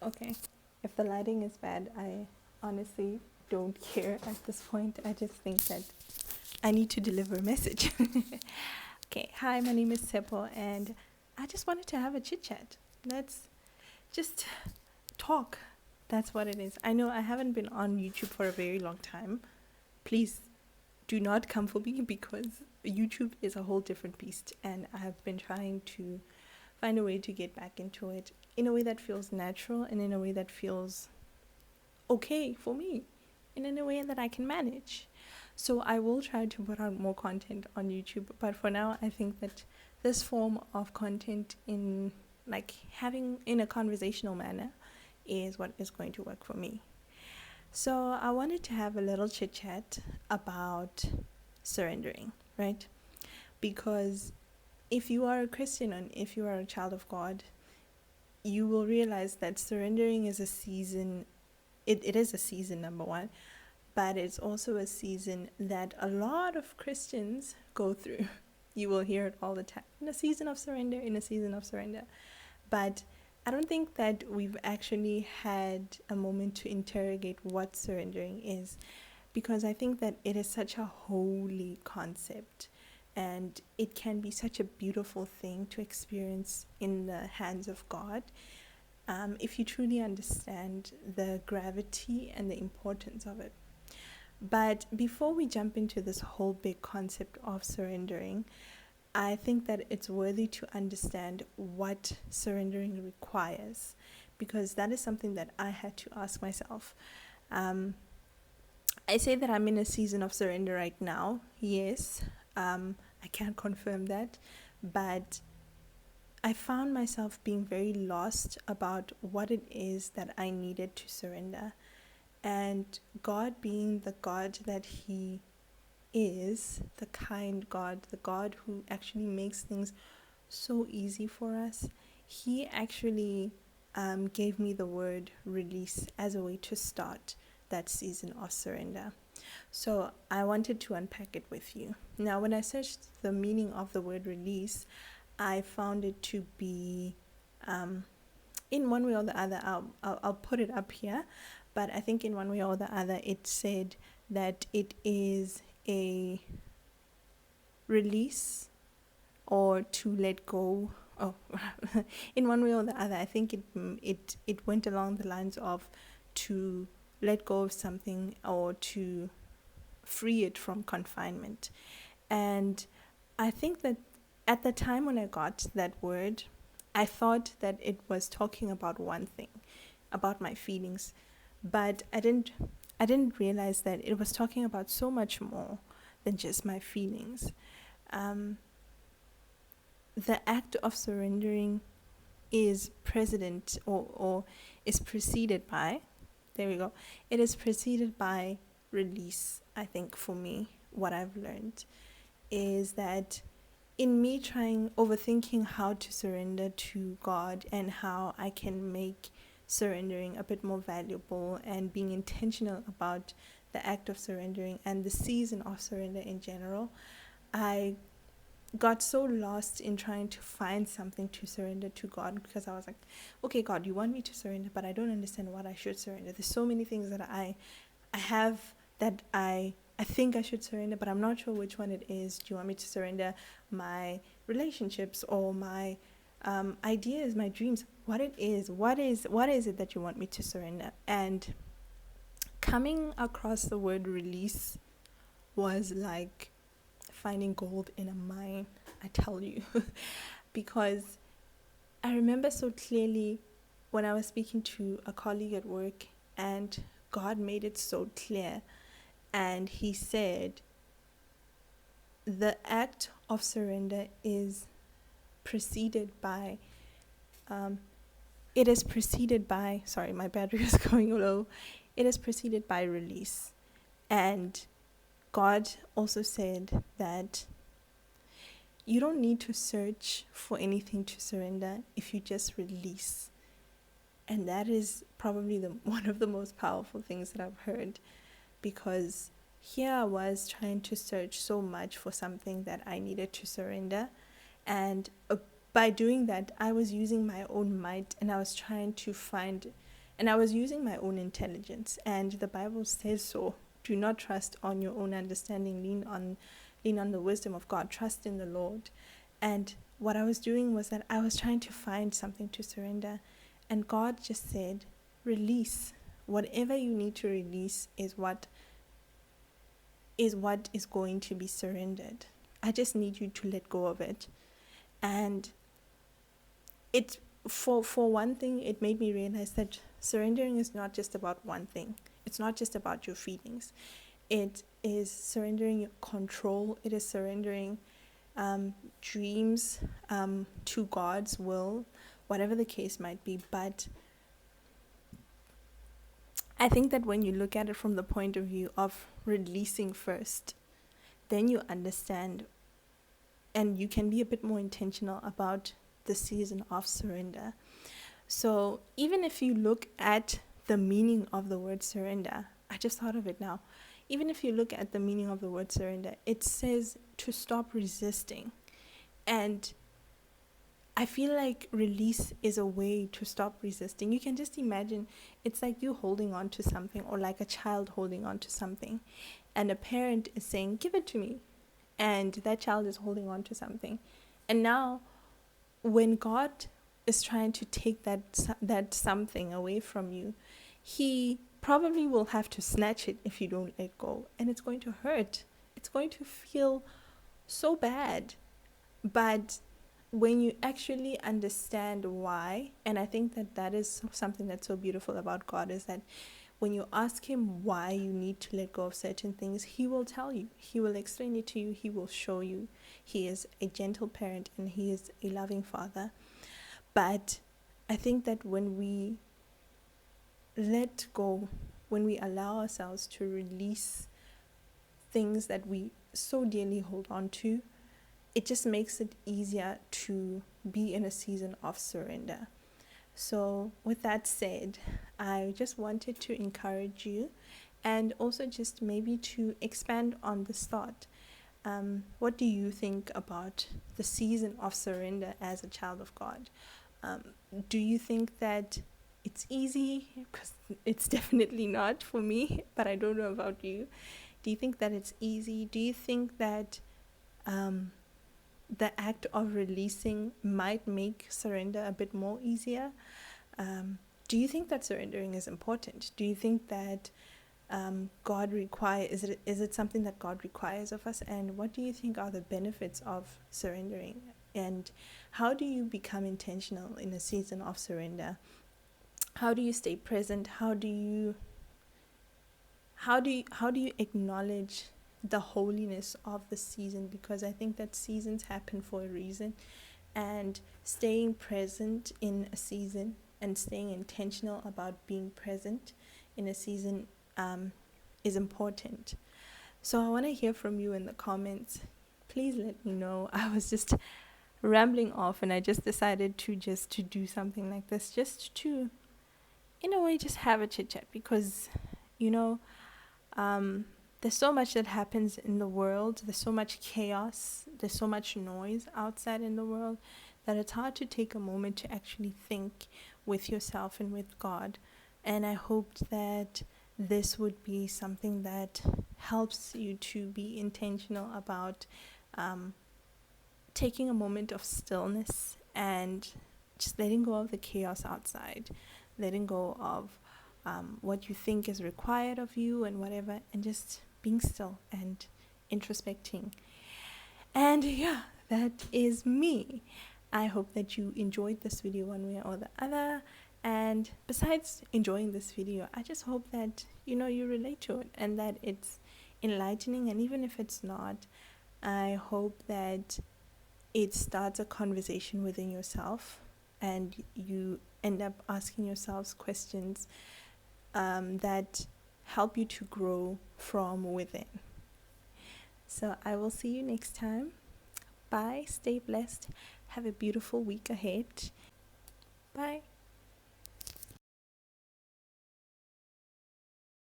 Okay. If the lighting is bad, I honestly don't care at this point. I just think that I need to deliver a message. Okay. Hi, my name is Seppo, and I just wanted to have a chit chat. Let's just talk. That's what it is. I know I haven't been on YouTube for a very long time. Please do not come for me because YouTube is a whole different beast, and I have been trying to find a way to get back into it in a way that feels natural and in a way that feels okay for me and in a way that I can manage. So I will try to put out more content on YouTube, but for now I think that this form of content in like having in a conversational manner is what is going to work for me. So I wanted to have a little chit chat about surrendering, right? Because if you are a Christian and if you are a child of God, you will realize that surrendering is a season. It is a season, number one, but it's also a season that a lot of Christians go through. You will hear it all the time. In a season of surrender, in a season of surrender. But I don't think that we've actually had a moment to interrogate what surrendering is, because I think that it is such a holy concept and it can be such a beautiful thing to experience in the hands of God, if you truly understand the gravity and the importance of it. But before we jump into this whole big concept of surrendering, I think that it's worthy to understand what surrendering requires, because that is something that I had to ask myself. Um, I say that I'm in a season of surrender right now. Yes, I can't confirm that, but I found myself being very lost about what it is that I needed to surrender. And God, being the God that He is, the kind God, the God who actually makes things so easy for us, He actually gave me the word release as a way to start that season of surrender. So I wanted to unpack it with you. Now, when I searched the meaning of the word release, I found it to be, in one way or the other, I'll put it up here, but I think in one way or the other, it said that it is a release or to let go. Oh, in one way or the other, I think it went along the lines of to let go of something or to free it from confinement. And I think that at the time when I got that word, I thought that it was talking about one thing, about my feelings, but I didn't realize that it was talking about so much more than just my feelings. Um, the act of surrendering is precedent or is preceded by, there we go, it is preceded by release. I think for me, what I've learned is that in me trying, overthinking how to surrender to God and how I can make surrendering a bit more valuable and being intentional about the act of surrendering and the season of surrender in general, I got so lost in trying to find something to surrender to God, because I was like, okay, God, you want me to surrender, but I don't understand what I should surrender. There's so many things that I have that I think I should surrender, but I'm not sure which one it is. Do you want me to surrender my relationships or my ideas, my dreams? What it is? What is it that you want me to surrender? And coming across the word release was like finding gold in a mine, I tell you. Because I remember so clearly when I was speaking to a colleague at work, and God made it so clear. And He said, the act of surrender is preceded by, it is preceded by, sorry, my battery is going low. It is preceded by release. And God also said that you don't need to search for anything to surrender if you just release. And that is probably one of the most powerful things that I've heard, because here I was trying to search so much for something that I needed to surrender, and a by doing that, I was using my own might, and I was trying to find, and I was using my own intelligence. And the Bible says so. Do not trust on your own understanding. Lean on the wisdom of God. Trust in the Lord. And what I was doing was that I was trying to find something to surrender. And God just said, release. Whatever you need to release is what is going to be surrendered. I just need you to let go of it. And it, for one thing, it made me realize that surrendering is not just about one thing. It's not just about your feelings. It is surrendering your control. It is surrendering dreams to God's will, whatever the case might be. But I think that when you look at it from the point of view of releasing first, then you understand, and you can be a bit more intentional about the season of surrender. So even if you look at the meaning of the word surrender, I just thought of it now. Even if you look at the meaning of the word surrender, it says to stop resisting. And I feel like release is a way to stop resisting. You can just imagine it's like you holding on to something, or like a child holding on to something. And a parent is saying, give it to me. And that child is holding on to something. And now when God is trying to take that something away from you, he probably will have to snatch it if you don't let go. And it's going to hurt. It's going to feel so bad. But when you actually understand why, and I think that is something that's so beautiful about God, is that when you ask him why you need to let go of certain things, he will tell you. He will explain it to you. He will show you. He is a gentle parent and he is a loving father. But I think that when we let go, when we allow ourselves to release things that we so dearly hold on to, it just makes it easier to be in a season of surrender. So with that said, I just wanted to encourage you, and also just maybe to expand on this thought. What do you think about the season of surrender as a child of God? Do you think that it's easy? Because it's definitely not for me, but I don't know about you. Do you think that it's easy? Do you think that the act of releasing might make surrender a bit more easier? Do you think that surrendering is important? Do you think that God requires, is it something that God requires of us? And what do you think are the benefits of surrendering? And how do you become intentional in a season of surrender? How do you stay present? How do you acknowledge the holiness of the season? Because I think that seasons happen for a reason, and staying present in a season and staying intentional about being present in a season is important. So I want to hear from you in the comments. Please let me know. I was just rambling off, and I just decided to do something like this, just to, in a way, just have a chit chat, because there's so much that happens in the world. There's so much chaos. There's so much noise outside in the world that it's hard to take a moment to actually think with yourself and with God. And I hoped that this would be something that helps you to be intentional about taking a moment of stillness and just letting go of the chaos outside, letting go of what you think is required of you and whatever, and just being still and introspecting. And yeah, that is me. I hope that you enjoyed this video one way or the other. And besides enjoying this video, I just hope that you relate to it and that it's enlightening. And even if it's not, I hope that it starts a conversation within yourself, and you end up asking yourselves questions that help you to grow from within. So I will see you next time. Bye. Stay blessed. Have a beautiful week ahead. Bye.